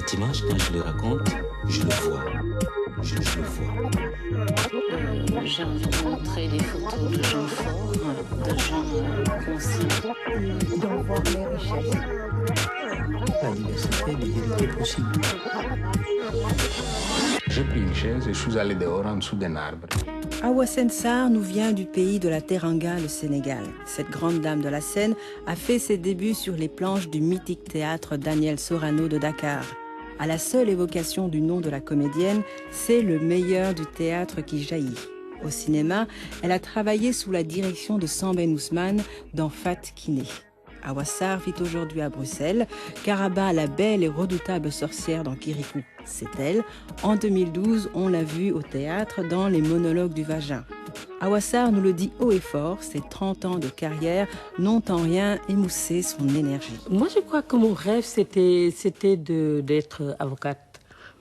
Cette image, quand je le raconte, je le vois. Je le vois. J'ai envie de montrer des photos de gens forts, de gens conscients. D'en voir les richesses. La diversité des vérités possibles. J'ai pris une chaise et je suis allé dehors en dessous d'un arbre. Hawa Sarr nous vient du pays de la Teranga, le Sénégal. Cette grande dame de la scène a fait ses débuts sur les planches du mythique théâtre Daniel Sorano de Dakar. À la seule évocation du nom de la comédienne, c'est le meilleur du théâtre qui jaillit. Au cinéma, elle a travaillé sous la direction de Sambène Ousmane dans Fat Kiné. Hawa Sarr vit aujourd'hui à Bruxelles, Karaba, la belle et redoutable sorcière dans Kirikou. C'est elle. En 2012, on l'a vue au théâtre dans Les monologues du vagin. Hawa Sarr nous le dit haut et fort, ses 30 ans de carrière n'ont en rien émoussé son énergie. Moi, je crois que mon rêve, c'était d'être avocate.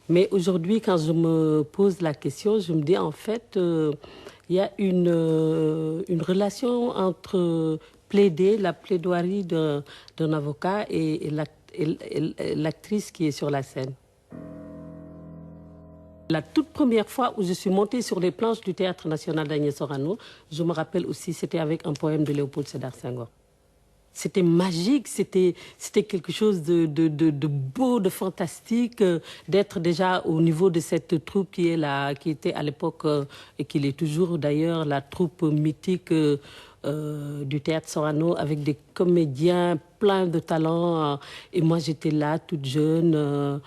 Mais aujourd'hui, quand je me pose la question, je me dis en fait, il y a une relation entre plaider, la plaidoirie d'un avocat et l'actrice qui est sur la scène. La toute première fois où je suis montée sur les planches du Théâtre national d'Agnès Sorano, je me rappelle aussi, c'était avec un poème de Léopold Sédar Senghor. C'était magique, c'était quelque chose de beau, de fantastique, d'être déjà au niveau de cette troupe qui était à l'époque, et qui est toujours d'ailleurs, la troupe mythique du Théâtre Sorano, avec des comédiens pleins de talent. Et moi, j'étais là, toute jeune,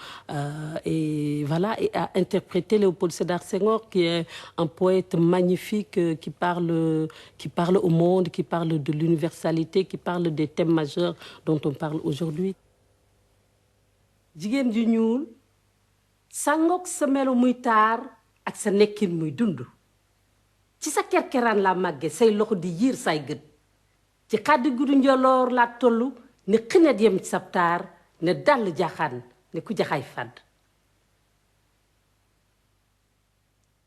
et voilà, et à interpréter Léopold Sédar Senghor, qui est un poète magnifique, qui parle au monde, qui parle de l'universalité, qui parle des thèmes majeurs dont on parle aujourd'hui. Jigéen ju ñuul sangok sa melo muy taar ak sa nekkin muy dund ci sa kerkeraan la màgge say loxo di yiir say gët ci xaddi gudu njoloor la tollu ne xinet yem ci sab taar ne dàll jaaxaan ne ku jaxay fàdd.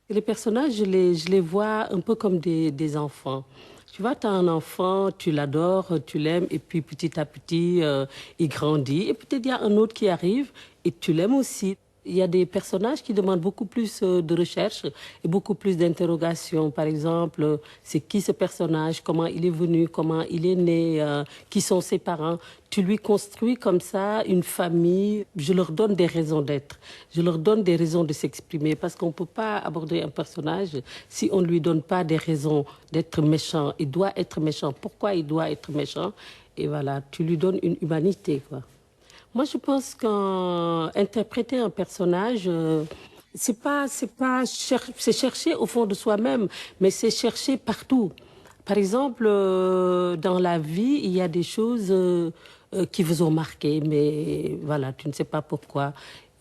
Les personnages, je les vois un peu comme des enfants. Tu vois, tu as un enfant, tu l'adores, tu l'aimes, et puis petit à petit, il grandit. Et peut-être il y a un autre qui arrive, et tu l'aimes aussi. Il y a des personnages qui demandent beaucoup plus de recherche et beaucoup plus d'interrogations. Par exemple, c'est qui ce personnage, comment il est venu, comment il est né, qui sont ses parents. Tu lui construis comme ça une famille. Je leur donne des raisons d'être. Je leur donne des raisons de s'exprimer. Parce qu'on ne peut pas aborder un personnage si on ne lui donne pas des raisons d'être méchant. Il doit être méchant. Pourquoi il doit être méchant? Et voilà, tu lui donnes une humanité, quoi. Moi, je pense qu'interpréter un personnage, c'est chercher au fond de soi-même, mais c'est chercher partout. Par exemple, dans la vie, il y a des choses qui vous ont marqué, mais voilà, tu ne sais pas pourquoi.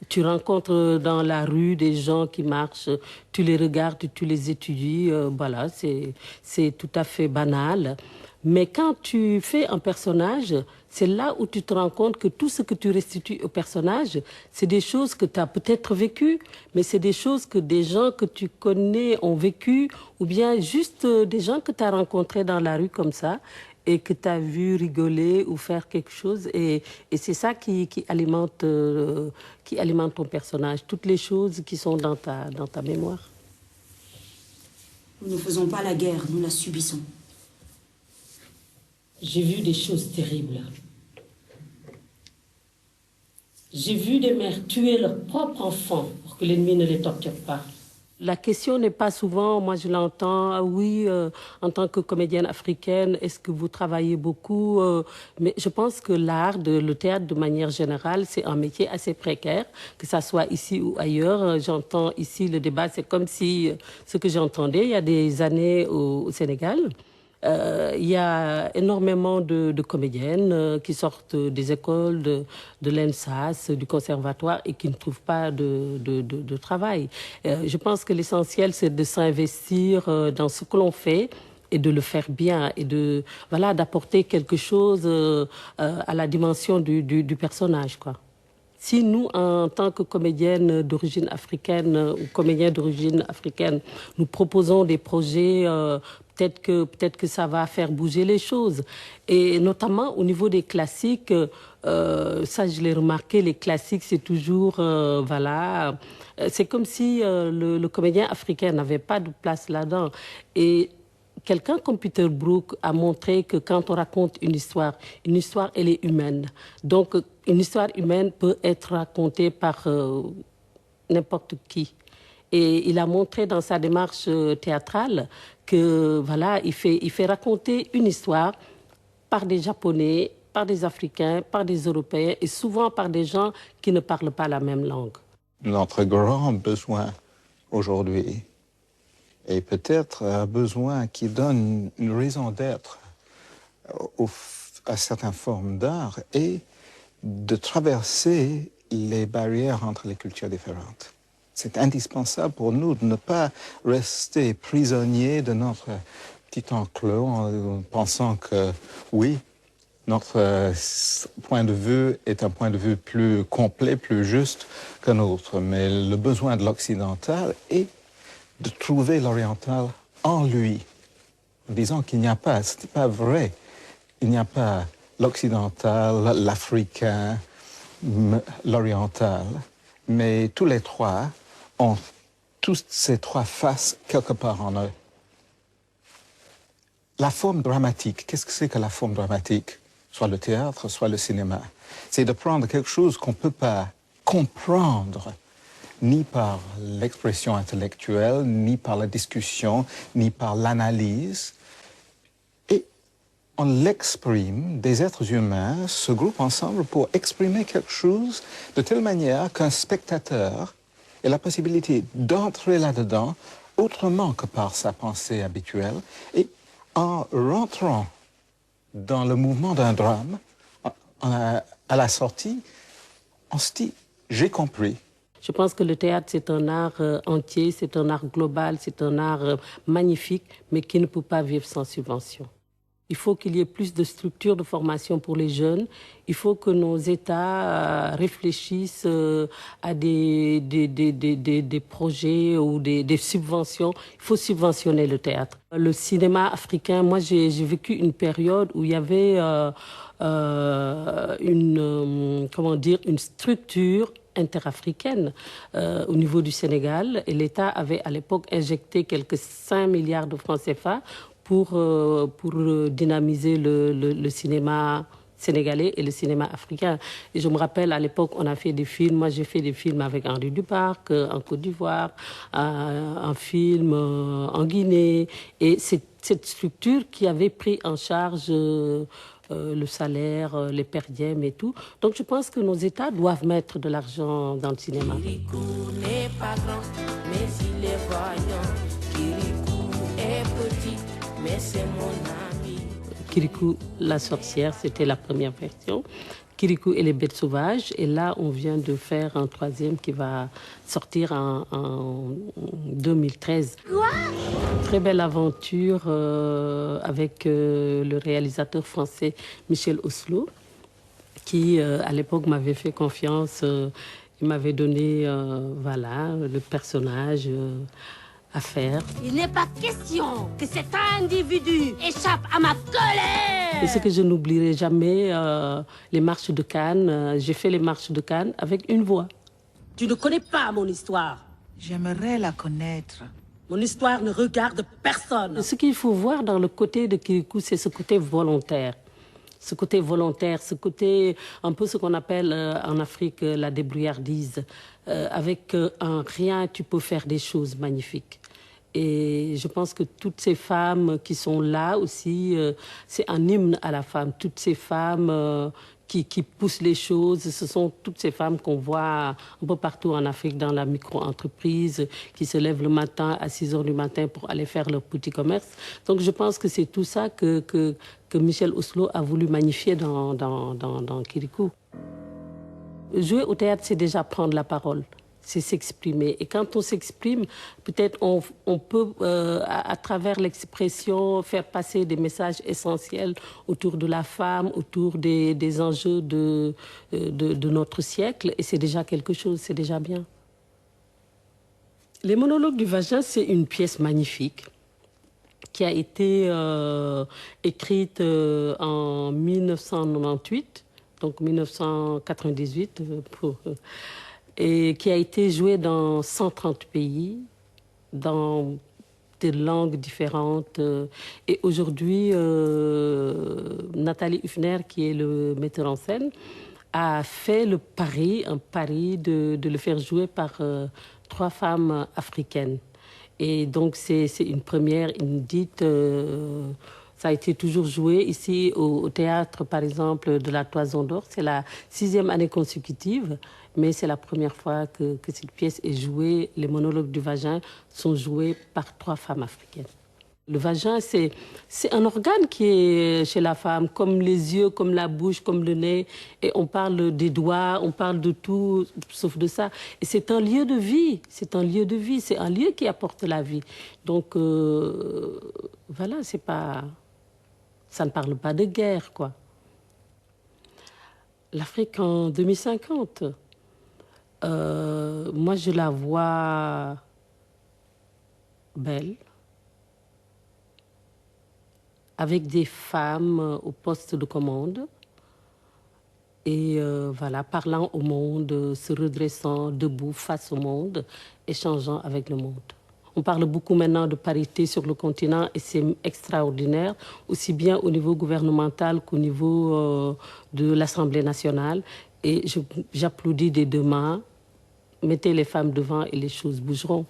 Tu rencontres dans la rue des gens qui marchent, tu les regardes, tu les étudies, voilà, c'est tout à fait banal. Mais quand tu fais un personnage, c'est là où tu te rends compte que tout ce que tu restitues au personnage, c'est des choses que tu as peut-être vécues, mais c'est des choses que des gens que tu connais ont vécues, ou bien juste des gens que tu as rencontrés dans la rue comme ça, et que tu as vu rigoler ou faire quelque chose. Et c'est ça qui alimente ton personnage, toutes les choses qui sont dans ta mémoire. Nous ne faisons pas la guerre, nous la subissons. J'ai vu des choses terribles. J'ai vu des mères tuer leurs propres enfants pour que l'ennemi ne les torture pas. La question n'est pas souvent, moi je l'entends, ah oui, en tant que comédienne africaine, est-ce que vous travaillez beaucoup? Mais je pense que l'art, le théâtre de manière générale, c'est un métier assez précaire, que ça soit ici ou ailleurs. J'entends ici le débat, c'est comme si ce que j'entendais il y a des années au Sénégal. Il y a énormément de comédiennes qui sortent des écoles de l'ENSAS, du conservatoire et qui ne trouvent pas de travail. Je pense que l'essentiel, c'est de s'investir dans ce que l'on fait et de le faire bien et d'apporter quelque chose à la dimension du personnage, quoi. Si nous, en tant que comédienne d'origine africaine ou comédiens d'origine africaine, nous proposons des projets peut-être que ça va faire bouger les choses. Et notamment au niveau des classiques, ça je l'ai remarqué, les classiques c'est toujours, voilà, c'est comme si le comédien africain n'avait pas de place là-dedans. Et quelqu'un comme Peter Brook a montré que quand on raconte une histoire, elle est humaine. Donc une histoire humaine peut être racontée par n'importe qui. Et il a montré dans sa démarche théâtrale que voilà, il fait raconter une histoire par des Japonais, par des Africains, par des Européens et souvent par des gens qui ne parlent pas la même langue. Notre grand besoin aujourd'hui est peut-être un besoin qui donne une raison d'être à certaines formes d'art et de traverser les barrières entre les cultures différentes. C'est indispensable pour nous de ne pas rester prisonniers de notre petit enclos en pensant que, oui, notre point de vue est un point de vue plus complet, plus juste qu'un autre. Mais le besoin de l'occidental est de trouver l'oriental en lui. Disons qu'il n'y a pas, ce n'est pas vrai. Il n'y a pas l'occidental, l'africain, l'oriental, mais tous les trois ont tous ces trois faces quelque part en eux. La forme dramatique, qu'est-ce que c'est que la forme dramatique? Soit le théâtre, soit le cinéma. C'est de prendre quelque chose qu'on ne peut pas comprendre, ni par l'expression intellectuelle, ni par la discussion, ni par l'analyse. Et on l'exprime, des êtres humains se groupent ensemble pour exprimer quelque chose de telle manière qu'un spectateur ait la possibilité d'entrer là-dedans autrement que par sa pensée habituelle. Et en rentrant dans le mouvement d'un drame, à la sortie, on se dit « j'ai compris ». Je pense que le théâtre, c'est un art entier, c'est un art global, c'est un art magnifique, mais qui ne peut pas vivre sans subvention. Il faut qu'il y ait plus de structures de formation pour les jeunes. Il faut que nos États réfléchissent à des projets ou des subventions. Il faut subventionner le théâtre. Le cinéma africain, moi j'ai vécu une période où il y avait une structure interafricaine au niveau du Sénégal. Et l'État avait à l'époque injecté quelques 5 milliards de francs CFA pour dynamiser le cinéma sénégalais et le cinéma africain. Et je me rappelle, à l'époque, on a fait des films. Moi, j'ai fait des films avec Henri Duparc en Côte d'Ivoire, un film en Guinée. Et c'est cette structure qui avait pris en charge le salaire, les perdièmes et tout. Donc, je pense que nos États doivent mettre de l'argent dans le cinéma. Kirikou n'est pas grand, mais il est voyant. Kirikou est petit, mais c'est mon ami. Kirikou, la sorcière, c'était la première version. Kirikou et les bêtes sauvages. Et là, on vient de faire un troisième qui va sortir en 2013. Quoi? Très belle aventure avec le réalisateur français Michel Oslo, qui, à l'époque, m'avait fait confiance. Il m'avait donné, voilà, le personnage à faire. Il n'est pas question que cet individu échappe à ma colère. Et ce que je n'oublierai jamais, les marches de Cannes. J'ai fait les marches de Cannes avec une voix. Tu ne connais pas mon histoire. J'aimerais la connaître. Mon histoire ne regarde personne. Ce qu'il faut voir dans le côté de Kirikou, c'est ce côté volontaire. Ce côté volontaire, ce côté un peu ce qu'on appelle en Afrique la débrouillardise. Avec un rien, tu peux faire des choses magnifiques. Et je pense que toutes ces femmes qui sont là aussi, c'est un hymne à la femme. Toutes ces femmes qui poussent les choses, ce sont toutes ces femmes qu'on voit un peu partout en Afrique dans la micro-entreprise, qui se lèvent le matin à 6 h du matin pour aller faire leur petit commerce. Donc je pense que c'est tout ça que Michel Oslo a voulu magnifier dans Kirikou. Jouer au théâtre, c'est déjà prendre la parole. C'est s'exprimer. Et quand on s'exprime, peut-être on peut, à travers l'expression, faire passer des messages essentiels autour de la femme, autour des enjeux de notre siècle. Et c'est déjà quelque chose, c'est déjà bien. Les monologues du vagin, c'est une pièce magnifique qui a été écrite en 1998, donc 1998, et qui a été jouée dans 130 pays, dans des langues différentes. Et aujourd'hui, Nathalie Hüfner, qui est le metteur en scène, a fait un pari de le faire jouer par 3 femmes africaines. Et donc, c'est une première inédite. Ça a été toujours joué ici au théâtre, par exemple, de la Toison d'Or. C'est la 6e année consécutive, mais c'est la première fois que cette pièce est jouée. Les monologues du vagin sont joués par 3 femmes africaines. Le vagin, c'est un organe qui est chez la femme, comme les yeux, comme la bouche, comme le nez. Et on parle des doigts, on parle de tout, sauf de ça. Et c'est un lieu de vie, c'est un lieu de vie, c'est un lieu qui apporte la vie. Donc, voilà, c'est pas... Ça ne parle pas de guerre, quoi. L'Afrique en 2050, moi, je la vois belle, avec des femmes au poste de commande et voilà, parlant au monde, se redressant debout face au monde, échangeant avec le monde. On parle beaucoup maintenant de parité sur le continent et c'est extraordinaire, aussi bien au niveau gouvernemental qu'au niveau de l'Assemblée nationale. Et j'applaudis des 2 mains. Mettez les femmes devant et les choses bougeront.